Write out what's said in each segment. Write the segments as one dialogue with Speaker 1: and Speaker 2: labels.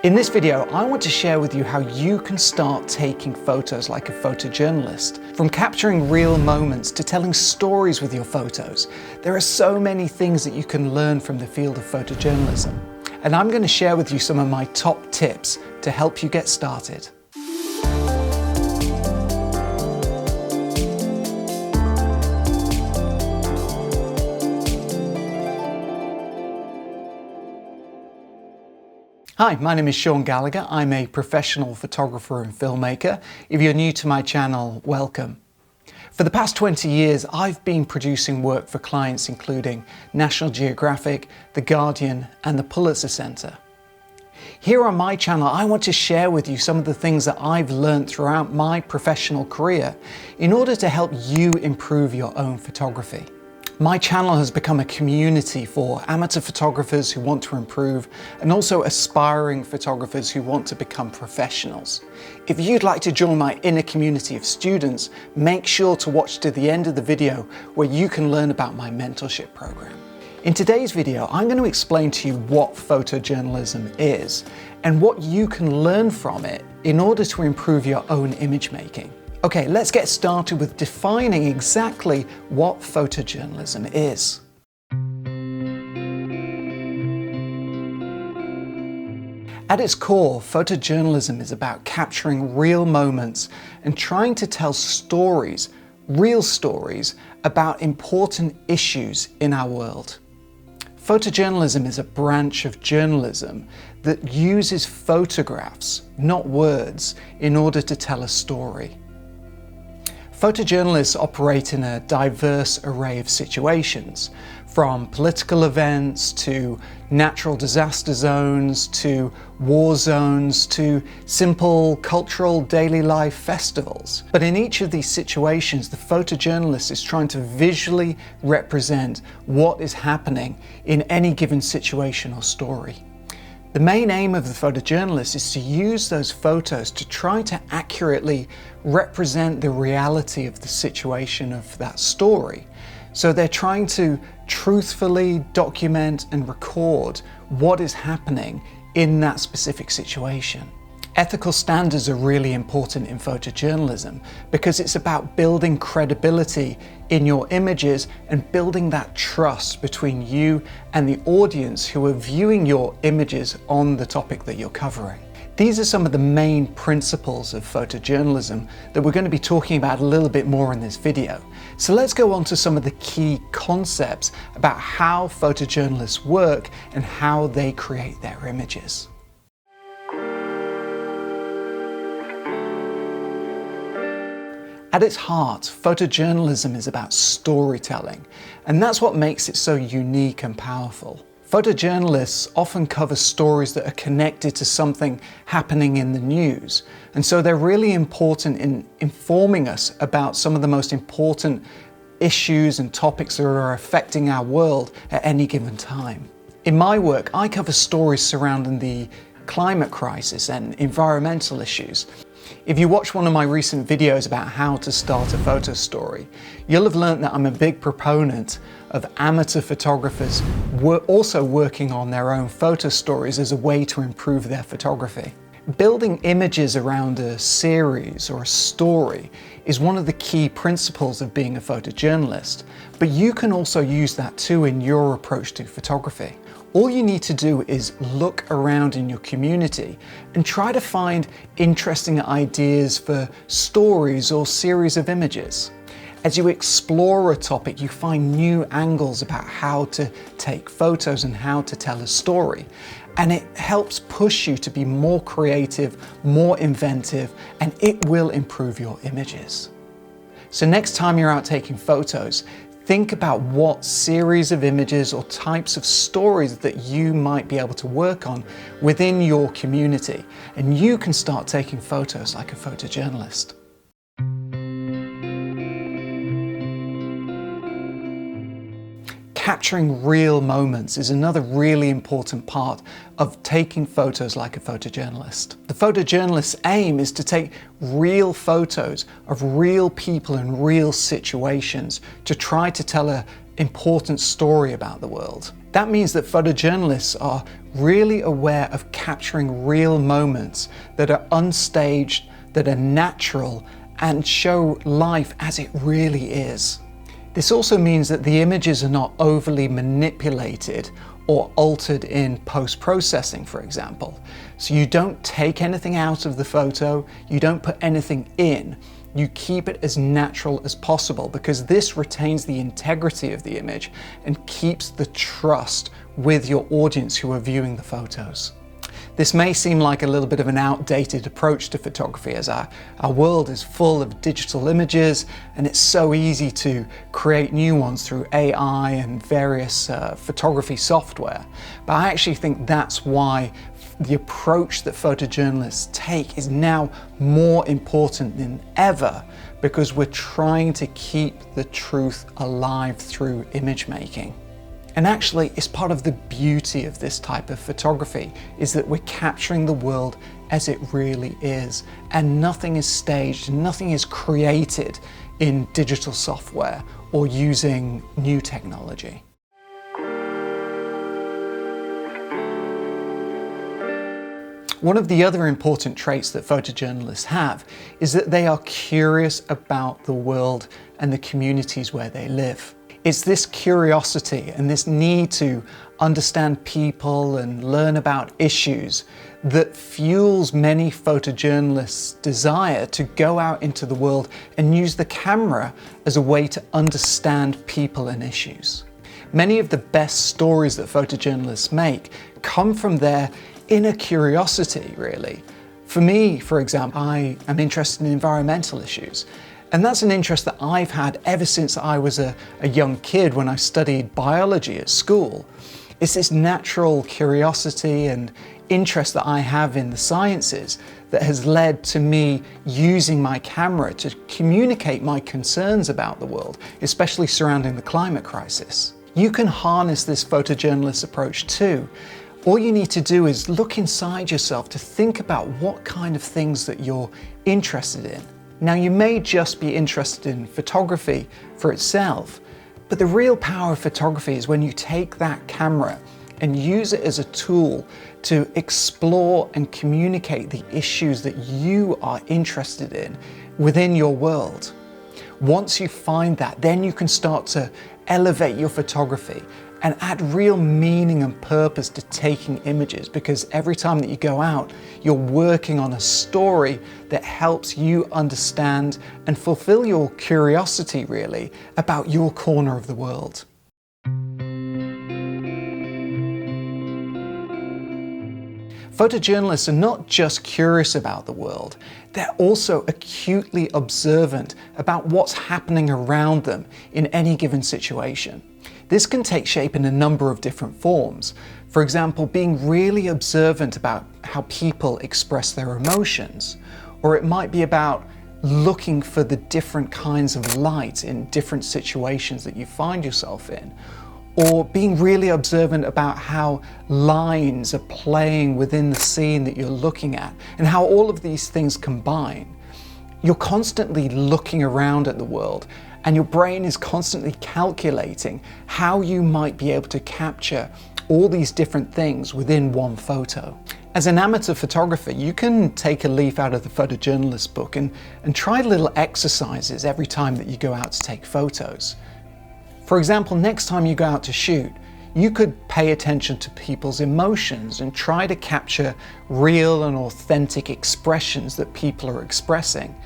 Speaker 1: In this video, I want to share with you how you can start taking photos like a photojournalist. From capturing real moments to telling stories with your photos, there are so many things that you can learn from the field of photojournalism. And I'm going to share with you some of my top tips to help you get started. Hi, my name is Sean Gallagher. I'm a professional photographer and filmmaker. If you're new to my channel, welcome. For the past 20 years, I've been producing work for clients including National Geographic, The Guardian, and the Pulitzer Center. Here on my channel, I want to share with you some of the things that I've learned throughout my professional career in order to help you improve your own photography. My channel has become a community for amateur photographers who want to improve and also aspiring photographers who want to become professionals. If you'd like to join my inner community of students, make sure to watch to the end of the video where you can learn about my mentorship program. In today's video, I'm going to explain to you what photojournalism is and what you can learn from it in order to improve your own image making. Okay, let's get started with defining exactly what photojournalism is. At its core, photojournalism is about capturing real moments and trying to tell stories, real stories, about important issues in our world. Photojournalism is a branch of journalism that uses photographs, not words, in order to tell a story. Photojournalists operate in a diverse array of situations, from political events to natural disaster zones to war zones to simple cultural daily life festivals. But in each of these situations, the photojournalist is trying to visually represent what is happening in any given situation or story. The main aim of the photojournalist is to use those photos to try to accurately represent the reality of the situation of that story. So they're trying to truthfully document and record what is happening in that specific situation. Ethical standards are really important in photojournalism because it's about building credibility in your images and building that trust between you and the audience who are viewing your images on the topic that you're covering. These are some of the main principles of photojournalism that we're going to be talking about a little bit more in this video. So let's go on to some of the key concepts about how photojournalists work and how they create their images. At its heart, photojournalism is about storytelling, and that's what makes it so unique and powerful. Photojournalists often cover stories that are connected to something happening in the news, and so they're really important in informing us about some of the most important issues and topics that are affecting our world at any given time. In my work, I cover stories surrounding the climate crisis and environmental issues. If you watch one of my recent videos about how to start a photo story, you'll have learned that I'm a big proponent of amateur photographers also working on their own photo stories as a way to improve their photography. Building images around a series or a story is one of the key principles of being a photojournalist, but you can also use that too in your approach to photography. All you need to do is look around in your community and try to find interesting ideas for stories or series of images. As you explore a topic, you find new angles about how to take photos and how to tell a story. And it helps push you to be more creative, more inventive, and it will improve your images. So next time you're out taking photos, think about what series of images or types of stories that you might be able to work on within your community, and you can start taking photos like a photojournalist. Capturing real moments is another really important part of taking photos like a photojournalist. The photojournalist's aim is to take real photos of real people and real situations to try to tell an important story about the world. That means that photojournalists are really aware of capturing real moments that are unstaged, that are natural, and show life as it really is. This also means that the images are not overly manipulated or altered in post-processing, for example. So you don't take anything out of the photo, you don't put anything in, you keep it as natural as possible, because this retains the integrity of the image and keeps the trust with your audience who are viewing the photos. This may seem like a little bit of an outdated approach to photography, as our world is full of digital images and it's so easy to create new ones through AI and various photography software. But I actually think that's why the approach that photojournalists take is now more important than ever, because we're trying to keep the truth alive through image making. And actually, it's part of the beauty of this type of photography, is that we're capturing the world as it really is, and nothing is staged, nothing is created in digital software or using new technology. One of the other important traits that photojournalists have is that they are curious about the world and the communities where they live. It's this curiosity and this need to understand people and learn about issues that fuels many photojournalists' desire to go out into the world and use the camera as a way to understand people and issues. Many of the best stories that photojournalists make come from their inner curiosity, really. For me, for example, I am interested in environmental issues. And that's an interest that I've had ever since I was a young kid when I studied biology at school. It's this natural curiosity and interest that I have in the sciences that has led to me using my camera to communicate my concerns about the world, especially surrounding the climate crisis. You can harness this photojournalist approach too. All you need to do is look inside yourself to think about what kind of things that you're interested in. Now, you may just be interested in photography for itself, but the real power of photography is when you take that camera and use it as a tool to explore and communicate the issues that you are interested in within your world. Once you find that, then you can start to elevate your photography and add real meaning and purpose to taking images, because every time that you go out, you're working on a story that helps you understand and fulfill your curiosity, really, about your corner of the world. Photojournalists are not just curious about the world, they're also acutely observant about what's happening around them in any given situation. This can take shape in a number of different forms. For example, being really observant about how people express their emotions, or it might be about looking for the different kinds of light in different situations that you find yourself in, or being really observant about how lines are playing within the scene that you're looking at, and how all of these things combine. You're constantly looking around at the world, and your brain is constantly calculating how you might be able to capture all these different things within one photo. As an amateur photographer, you can take a leaf out of the photojournalist book and try little exercises every time that you go out to take photos. For example, next time you go out to shoot, you could pay attention to people's emotions and try to capture real and authentic expressions that people are expressing.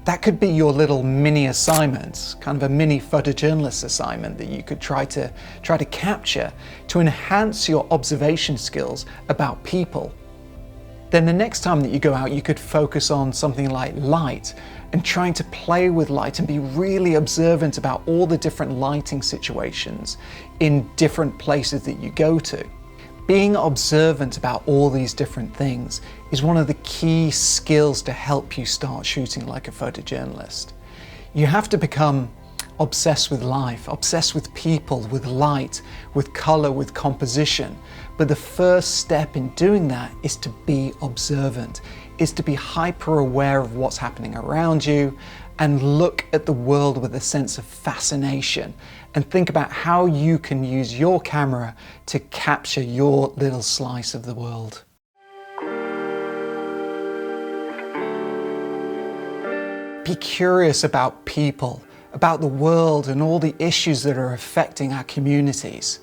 Speaker 1: That could be your little mini assignment, kind of a mini photojournalist assignment that you could try to capture to enhance your observation skills about people. Then the next time that you go out, you could focus on something like light and trying to play with light and be really observant about all the different lighting situations in different places that you go to. Being observant about all these different things is one of the key skills to help you start shooting like a photojournalist. You have to become obsessed with life, obsessed with people, with light, with color, with composition. But the first step in doing that is to be observant, is to be hyper aware of what's happening around you and look at the world with a sense of fascination and think about how you can use your camera to capture your little slice of the world. Be curious about people, about the world and all the issues that are affecting our communities.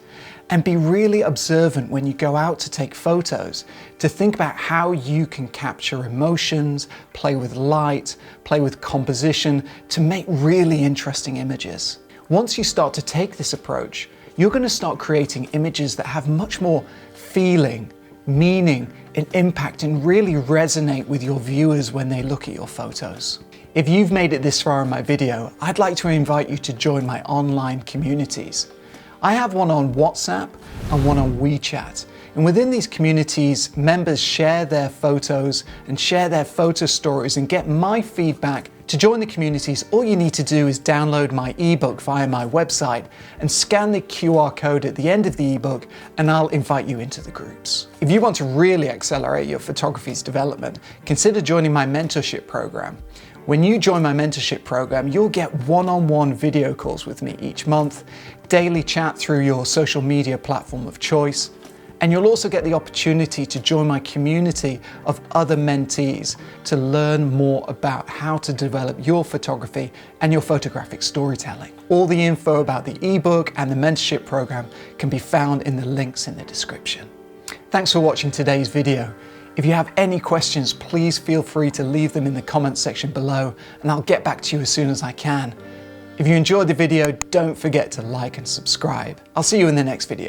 Speaker 1: And be really observant when you go out to take photos, to think about how you can capture emotions, play with light, play with composition, to make really interesting images. Once you start to take this approach, you're going to start creating images that have much more feeling, meaning, and impact, and really resonate with your viewers when they look at your photos. If you've made it this far in my video, I'd like to invite you to join my online communities. I have one on WhatsApp and one on WeChat. And within these communities, members share their photos and share their photo stories and get my feedback. To join the communities, all you need to do is download my ebook via my website and scan the QR code at the end of the ebook, and I'll invite you into the groups. If you want to really accelerate your photography's development, consider joining my mentorship program. When you join my mentorship program, you'll get one-on-one video calls with me each month, daily chat through your social media platform of choice, and you'll also get the opportunity to join my community of other mentees to learn more about how to develop your photography and your photographic storytelling. All the info about the ebook and the mentorship program can be found in the links in the description. Thanks for watching today's video. If you have any questions, please feel free to leave them in the comments section below, and I'll get back to you as soon as I can. If you enjoyed the video, don't forget to like and subscribe. I'll see you in the next video.